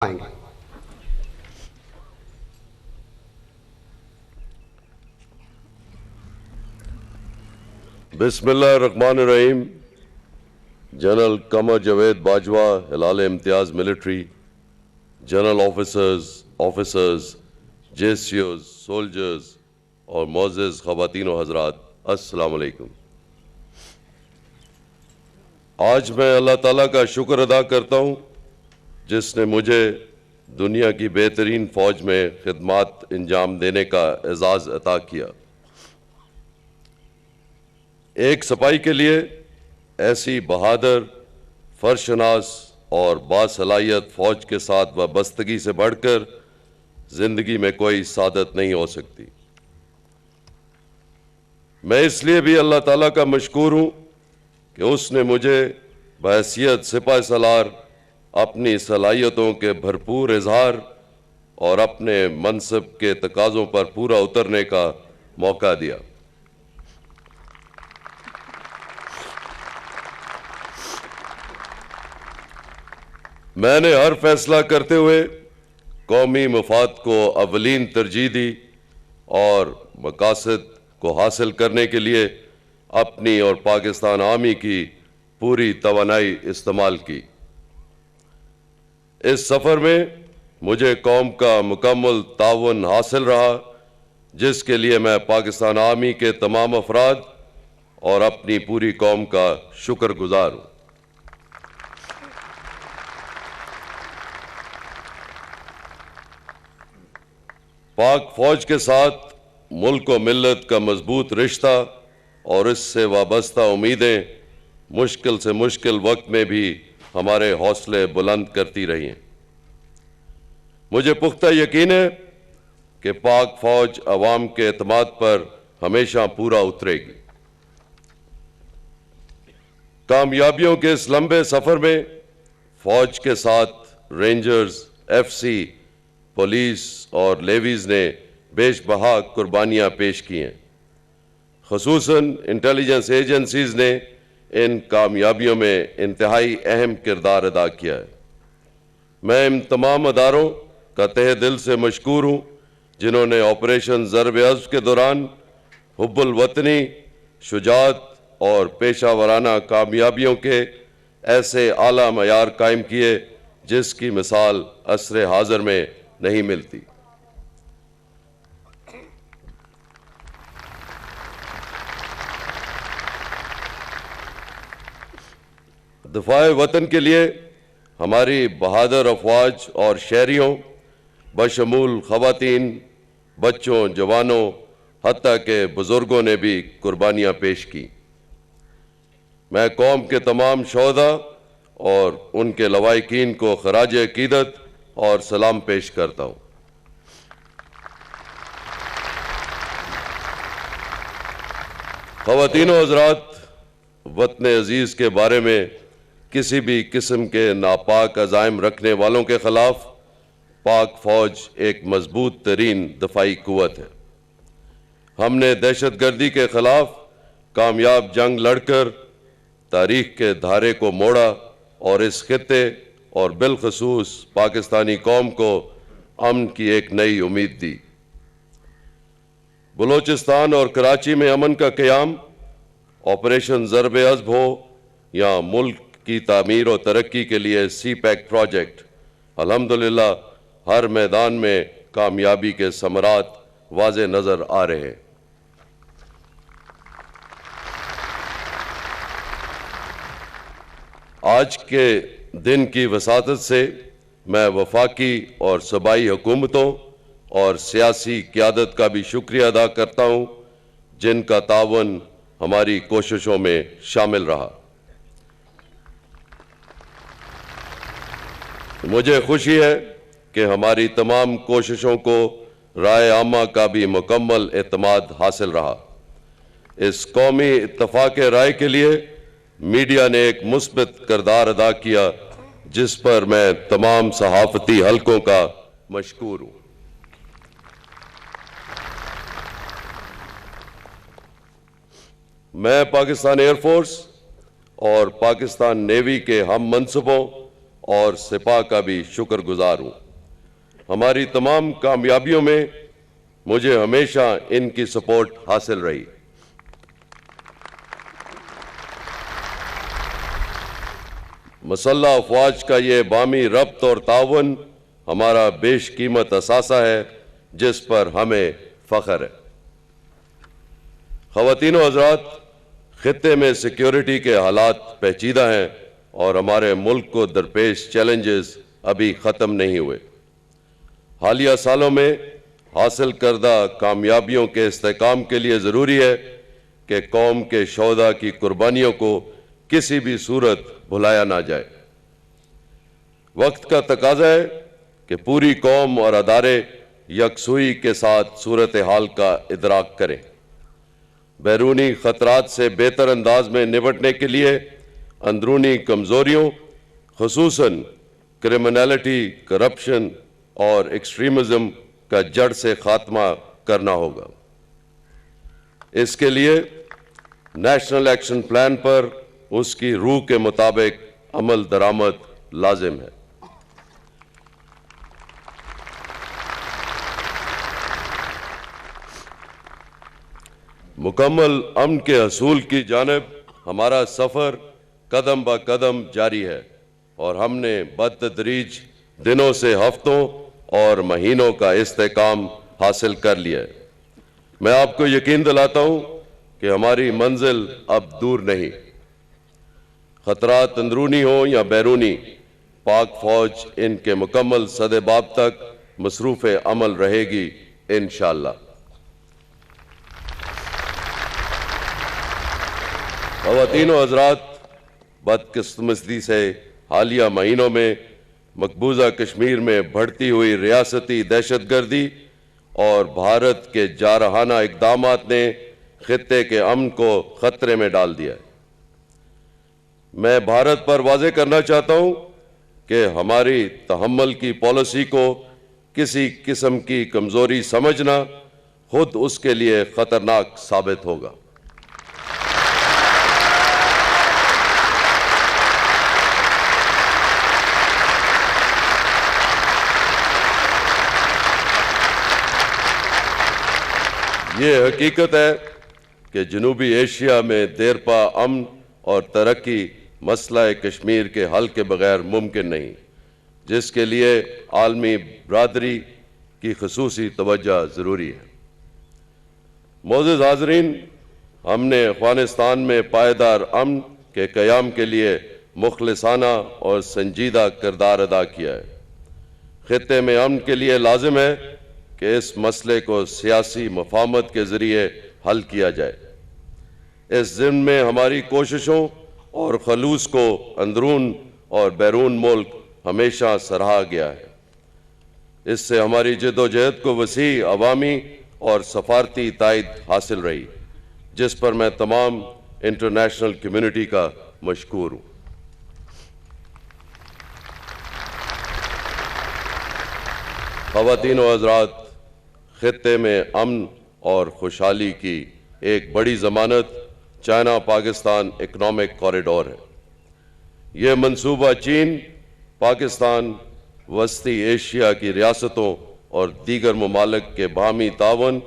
आएंगे। बिस्मिल्लाहिर्रहमानिर्रहीम। General Qamar Javed Bajwa, Hilal Imtiaz military, general officers, जेसीओज, सोल्जर्स और मोअज़्ज़िज़ ख़वातीन व हज़रात, अस्सलाम वालेकुम। आज मैं अल्लाह ताला का शुक्र अदा करता हूँ जिसने मुझे दुनिया की बेहतरीन फ़ौज में खिदमत अंजाम देने का एज़ाज़ अता किया। एक सिपाही के लिए ऐसी बहादुर, फर्शनास और बासलाहियत फ़ौज के साथ वाबस्तगी से बढ़कर ज़िंदगी में कोई सादत नहीं हो सकती। मैं इसलिए भी अल्लाह ताला का मशकूर हूँ कि उसने मुझे बहैसियत सिपाही सालार अपनी सलाहियतों के भरपूर इजहार और अपने मनसब के तकाज़ों पर पूरा उतरने का मौका दिया। मैंने हर फैसला करते हुए कौमी मफाद को अवलीन तरजीह दी और मकासद को हासिल करने के लिए अपनी और पाकिस्तान आर्मी की पूरी तवानाई इस्तेमाल की। इस सफ़र में मुझे कौम का मुकम्मल ताउन हासिल रहा, जिसके लिए मैं पाकिस्तान आर्मी के तमाम अफराद और अपनी पूरी कौम का शुक्रगुजार हूँ। पाक फौज के साथ मुल्क व मिल्लत का मजबूत रिश्ता और इससे वाबस्ता उम्मीदें मुश्किल से मुश्किल वक्त में भी हमारे हौसले बुलंद करती रही हैं। मुझे पुख्ता यकीन है कि पाक फौज अवाम के एतमाद पर हमेशा पूरा उतरेगी। कामयाबियों के इस लंबे सफ़र में फौज के साथ रेंजर्स, एफसी, पुलिस और लेवीज़ ने बेशबहा कुर्बानियाँ पेश की हैं। ख़ुसूसन इंटेलिजेंस एजेंसीज़ ने इन कामयाबियों में इंतहाई अहम किरदार अदा किया है। मैं इन तमाम अदारों का तहे दिल से मशकूर हूँ जिन्होंने ऑपरेशन ज़र्ब-ए-अज़्ब के दौरान हुब्बुल वतनी, शुजाअत और पेशावराना कामयाबियों के ऐसे आला मयार कायम किए जिसकी मिसाल असरे हाज़िर में नहीं मिलती। दफ़ाए वतन के लिए हमारी बहादुर अफवाज और शहरियों बशमूल ख़वातीन, बच्चों, जवानों, हत्ता के बुज़ुर्गों ने भी कुर्बानियाँ पेश की। मैं कौम के तमाम शोहदा और उनके लवाहिकीन को ख़राज अक़ीदत और सलाम पेश करता हूँ। ख़वातीन व हज़रात, वतन अज़ीज़ के बारे में किसी भी किस्म के नापाक अज़ाइम रखने वालों के ख़िलाफ़ पाक फ़ौज एक मजबूत तरीन दफ़ाई क़ुव्वत है। हमने दहशतगर्दी के ख़िलाफ़ कामयाब जंग लड़कर तारीख़ के धारे को मोड़ा और इस खित्ते और बिलख़ुसूस पाकिस्तानी कौम को अमन की एक नई उम्मीद दी। बलूचिस्तान और कराची में अमन का क़याम, ऑपरेशन ज़र्ब-ए-अज़्ब हो या मुल्क की तामीर और तरक्की के लिए सी-पैक प्रोजेक्ट, अल्हम्दुलिल्लाह हर मैदान में कामयाबी के समरात वाज़े नज़र आ रहे हैं। आज के दिन की वसातत से मैं वफाकी और सूबाई हुकूमतों और सियासी क़यादत का भी शुक्रिया अदा करता हूँ जिनका तावन हमारी कोशिशों में शामिल रहा। मुझे खुशी है कि हमारी तमाम कोशिशों को राय आमा का भी मुकम्मल एतमाद हासिल रहा। इस कौमी इत्तफ़ाक़ राय के लिए मीडिया ने एक मुस्बित किरदार अदा किया जिस पर मैं तमाम सहाफ़ती हलकों का मशकूर हूँ। मैं पाकिस्तान एयरफोर्स और पाकिस्तान नेवी के हम मनसबों और सिपा का भी शुक्रगुजार हूँ। हमारी तमाम कामयाबियों में मुझे हमेशा इनकी सपोर्ट हासिल रही। मसल्ह अफवाज का ये बामी रब्त और तावन हमारा बेशकीमत असासा है जिस पर हमें फ़ख्र है। ख़वातीन व हज़रात, खित्ते में सिक्योरिटी के हालात पेचीदा हैं और हमारे मुल्क को दरपेश चैलेंजेस अभी ख़त्म नहीं हुए। हालिया सालों में हासिल करदा कामयाबियों के इस्तेहकाम के लिए ज़रूरी है कि कौम के शोहदा की कुर्बानियों को किसी भी सूरत भुलाया ना जाए। वक्त का तकाजा है कि पूरी कौम और अदारे यकसुई के साथ सूरत हाल का इदराक करें। बैरूनी ख़तरात से बेहतर अंदाज में निपटने के लिए अंदरूनी कमज़ोरियों, ख़ुसूसन क्रिमिनलिटी, करप्शन और एक्सट्रीमिज़म का जड़ से ख़ात्मा करना होगा। इसके लिए नेशनल एक्शन प्लान पर उसकी रूह के मुताबिक अमल दरामद लाजिम है। मुकम्मल अमन के हसूल की जानिब हमारा सफ़र कदम ब कदम जारी है और हमने बतदरीज दिनों से हफ्तों और महीनों का इस्तेहकाम हासिल कर लिया है। मैं आपको यकीन दिलाता हूँ कि हमारी मंजिल अब दूर नहीं। ख़तरात अंदरूनी हो या बैरूनी, पाक फ़ौज इनके मुकम्मल सदेबाब तक मसरूफ़ अमल रहेगी इंशाअल्लाह। ख़वातीन व हज़रात, बदकिस्मती से हालिया महीनों में मकबूजा कश्मीर में बढ़ती हुई रियासती दहशतगर्दी और भारत के जारहाना इक़दामात ने खित्ते के अमन को ख़तरे में डाल दिया है। मैं भारत पर वाज़ेह करना चाहता हूँ कि हमारी तहम्मुल की पॉलिसी को किसी किस्म की कमज़ोरी समझना खुद उसके लिए ख़तरनाक साबित होगा। ये हकीकत है कि जनूबी एशिया में देरपा अमन और तरक्की मसला कश्मीर के हल के बगैर मुमकिन नहीं, जिसके लिए आलमी बरादरी की खसूसी तवज्जो ज़रूरी है। मोअज़्ज़िज़ हाज़रीन, हमने अफ़गानिस्तान में पायदार अमन के क़याम के लिए मुखलिसाना और संजीदा किरदार अदा किया है। खित्ते में अमन के लिए लाजिम है कि इस मसले को सियासी मफाहमत के ज़रिए हल किया जाए। इस ज़िम्न में हमारी कोशिशों और खलूस को अंदरून और बैरून मुल्क हमेशा सराहा गया है। इससे हमारी जद्दोजहद को वसी अवामी और सफारती तायद हासिल रही, जिस पर मैं तमाम इंटरनेशनल कम्युनिटी का मशकूर हूँ। ख़वातीन व हज़रात, खित्ते में अमन और खुशहाली की एक बड़ी ज़मानत चाइना पाकिस्तान इकनॉमिक कॉरिडोर है। यह मंसूबा चीन, पाकिस्तान, वस्ती एशिया की रियासतों और दीगर ममालिक के बाहमी तावन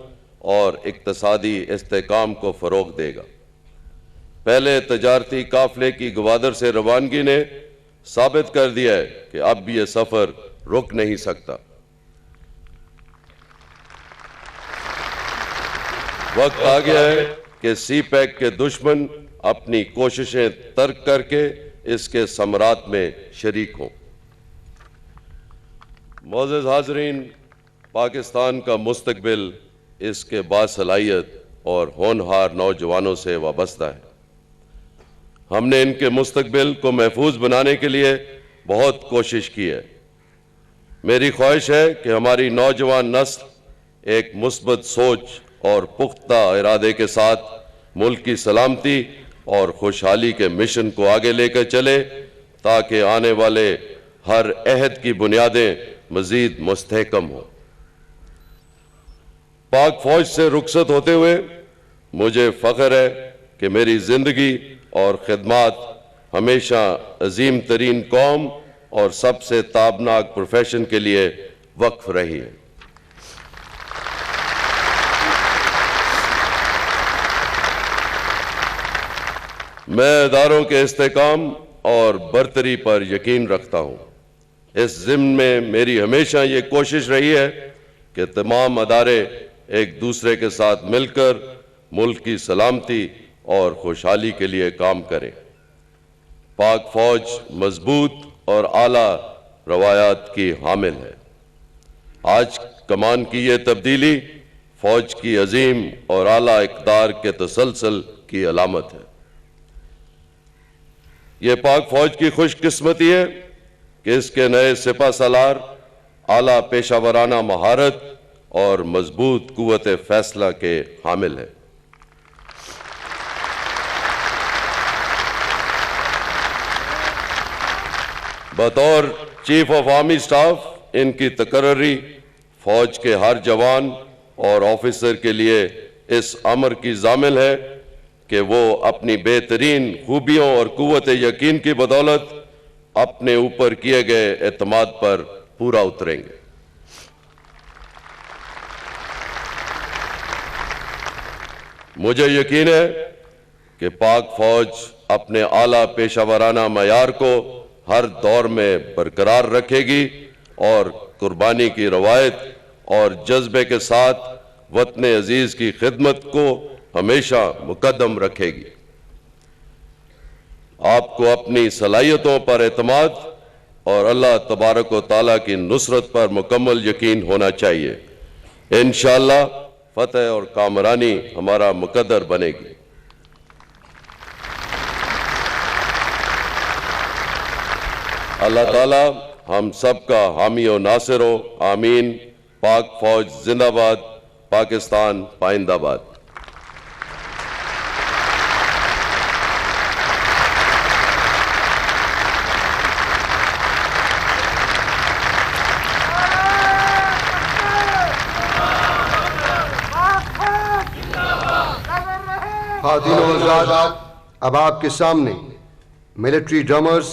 और इक़्तिसादी इस्तेहकाम को फ़रोग़ देगा। पहले तजारती काफ़िले की गवादर से रवानगी ने साबित कर दिया है कि अब यह सफ़र रुक नहीं सकता। वक्त आ गया है कि सी पैक के दुश्मन अपनी कोशिशें तर्क करके इसके समरात में शरीक हों। मोअज़्ज़िज़ हाज़रीन, पाकिस्तान का मुस्तक़बिल इसके बासलाहियत और होनहार नौजवानों से वाबस्ता है। हमने इनके मुस्तक़बिल को महफूज बनाने के लिए बहुत कोशिश की है। मेरी ख्वाहिश है कि हमारी नौजवान नस्ल एक मुस्बत सोच और पुख्ता इरादे के साथ मुल्क की सलामती और खुशहाली के मिशन को आगे लेकर चले, ताकि आने वाले हर अहद की बुनियादें मज़ीद मुस्तहकम हों। पाक फौज से रुखसत होते हुए मुझे फ़ख्र है कि मेरी ज़िंदगी और खिदमात हमेशा अजीम तरीन कौम और सबसे ताबनाक प्रोफेशन के लिए वक्फ रही है। मैं इदारों के इस्तेकाम और बरतरी पर यकीन रखता हूँ। इस ज़िम्न में मेरी हमेशा ये कोशिश रही है कि तमाम अदारे एक दूसरे के साथ मिलकर मुल्क की सलामती और खुशहाली के लिए काम करें। पाक फौज मजबूत और आला रवायात की हामिल है। आज कमान की ये तब्दीली फौज की अजीम और आला इक़दार के तसलसल की अलामत है। ये पाक फौज की खुशकिस्मती है कि इसके नए सिपा सालार आला पेशावराना महारत और मजबूत कुव्वत फैसला के हामिल है। बतौर चीफ ऑफ आर्मी स्टाफ इनकी तकर्री फौज के हर जवान और ऑफिसर के लिए इस अमर की जामिल है कि वो अपनी बेहतरीन खूबियों और कुव्वत यकीन की बदौलत अपने ऊपर किए गए एतमाद पर पूरा उतरेंगे। मुझे यकीन है कि पाक फौज अपने आला पेशावराना मयार को हर दौर में बरकरार रखेगी और कुर्बानी की रवायत और जज्बे के साथ वतन अजीज की खिदमत को हमेशा मुकद्दम रखेगी। आपको अपनी सलाहियतों पर एतमाद और अल्लाह तबारक व तआला की नुसरत पर मुकम्मल यकीन होना चाहिए। इंशाअल्लाह फतेह और कामरानी हमारा मुकद्दर बनेगी। अल्लाह ताला हम सब का हामी और नासिर हो। आमीन। पाक फौज जिंदाबाद। पाकिस्तान पाइंदाबाद। खातिन और हज़रात, अब आपके सामने मिलिट्री ड्रमर्स